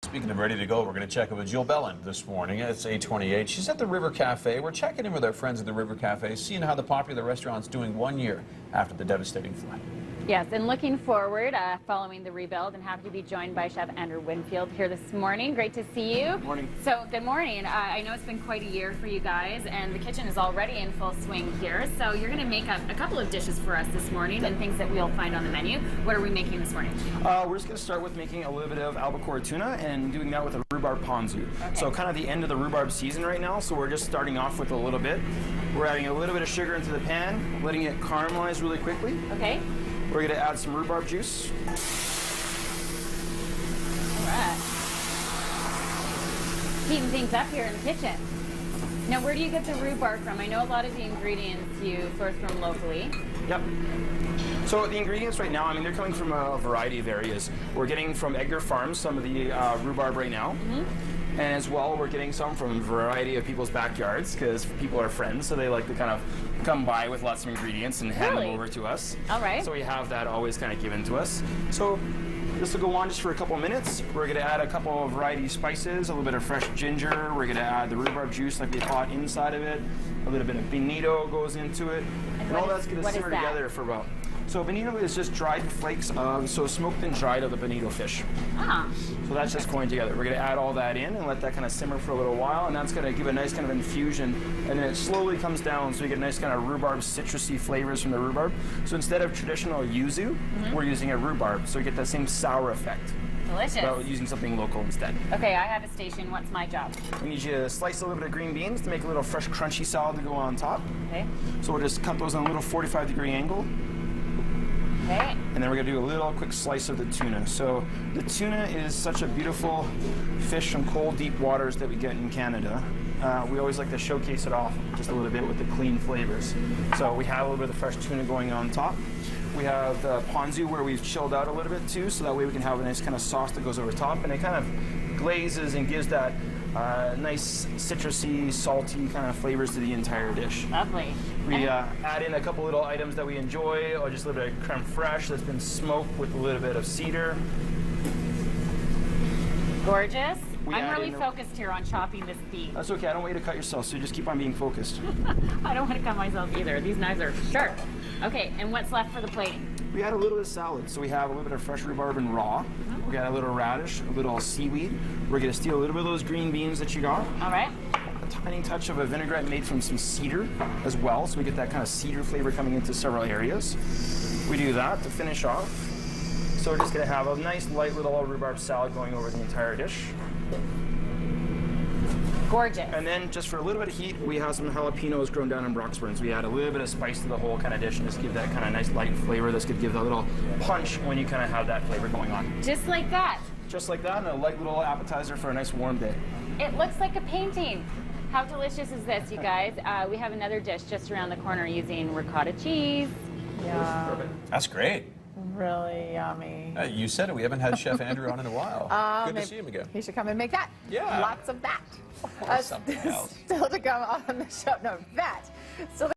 Speaking of ready to go, we're going to check in with Jill Belland this morning. It's 8:28. She's at the River Café. We're checking in with our friends at the River Café, seeing how the popular restaurant's doing 1 year after the devastating flood. Yes, and looking forward, following the rebuild, and happy to be joined by Chef Andrew Winfield here this morning. Great to see you. Good morning. So, good morning. I know it's been quite a year for you guys, and the kitchen is already in full swing here. So, you're going to make a couple of dishes for us this morning, and things that we'll find on the menu. What are we making this morning? We're just going to start with making a little bit of albacore tuna and doing that with a rhubarb ponzu. Okay. So, kind of the end of the rhubarb season right now, so we're just starting off with a little bit. We're adding a little bit of sugar into the pan, letting it caramelize really quickly. Okay. We're going to add some rhubarb juice. All right. Heating things up here in the kitchen. Now, where do you get the rhubarb from? I know a lot of the ingredients you source from locally. Yep. So the ingredients right now, I mean, they're coming from a variety of areas. We're getting from Edgar Farms some of the rhubarb right now. And as well, we're getting some from a variety of people's backyards because people are friends, so they like to kind of come by with lots of ingredients and hand them over to us. All right. So we have that always kind of given to us. So this will go on just for a couple minutes. We're going to add a couple of variety of spices, a little bit of fresh ginger. We're going to add the rhubarb juice like we thought inside of it. A little bit of bonito goes into it. And all that's going to simmer together for about... So bonito is just dried flakes of, so smoked and dried of the bonito fish. Ah. So that's just going together. We're going to add all that in and let that kind of simmer for a little while, and that's going to give a nice kind of infusion, and then it slowly comes down, so you get nice kind of rhubarb citrusy flavors from the rhubarb. So instead of traditional yuzu, we're using a rhubarb, so you get that same sour effect. Delicious. But using something local instead. Okay, I have a station. What's my job? We need you to slice a little bit of green beans to make a little fresh crunchy salad to go on top. Okay. So we'll just cut those on a little 45-degree angle. Okay. And then we're going to do a little quick slice of the tuna. So the tuna is such a beautiful fish from cold, deep waters that we get in Canada. We always like to showcase it off just a little bit with the clean flavors. So we have a little bit of fresh tuna going on top. We have the ponzu where we've chilled out a little bit too, so that way we can have a nice kind of sauce that goes over top, and it kind of glazes and gives that nice citrusy, salty kind of flavors to the entire dish. Lovely. We add in a couple little items that we enjoy, or just a little bit of creme fraiche that's been smoked with a little bit of cedar. Gorgeous. We I'm add really in focused here on chopping this beef. That's okay, I don't want you to cut yourself, so just keep on being focused. I don't want to cut myself either. These knives are sharp. Okay, and what's left for the plating? We add a little bit of salad, so we have a little bit of fresh rhubarb and raw. We got a little radish, a little seaweed. We're going to steal a little bit of those green beans that you got. All right. A tiny touch of a vinaigrette made from some cedar as well, so we get that kind of cedar flavor coming into several areas. We do that to finish off. So we're just going to have a nice light little rhubarb salad going over the entire dish. Gorgeous. And then just for a little bit of heat, we have some jalapenos grown down in Broxburns. We add a little bit of spice to the whole kind of dish and just give that kind of nice light flavor that's going to give a little punch when you kind of have that flavor going on. Just like that. Just like that, and a light little appetizer for a nice warm day. It looks like a painting. How delicious is this, you guys? We have another dish just around the corner using ricotta cheese. Yeah, That's great. really yummy. You said it. We haven't had Chef Andrew on in a while. Good to Maybe see him again. He should come and make that. Yeah. Lots of that. Something else. Still to come on the show. No, that. Still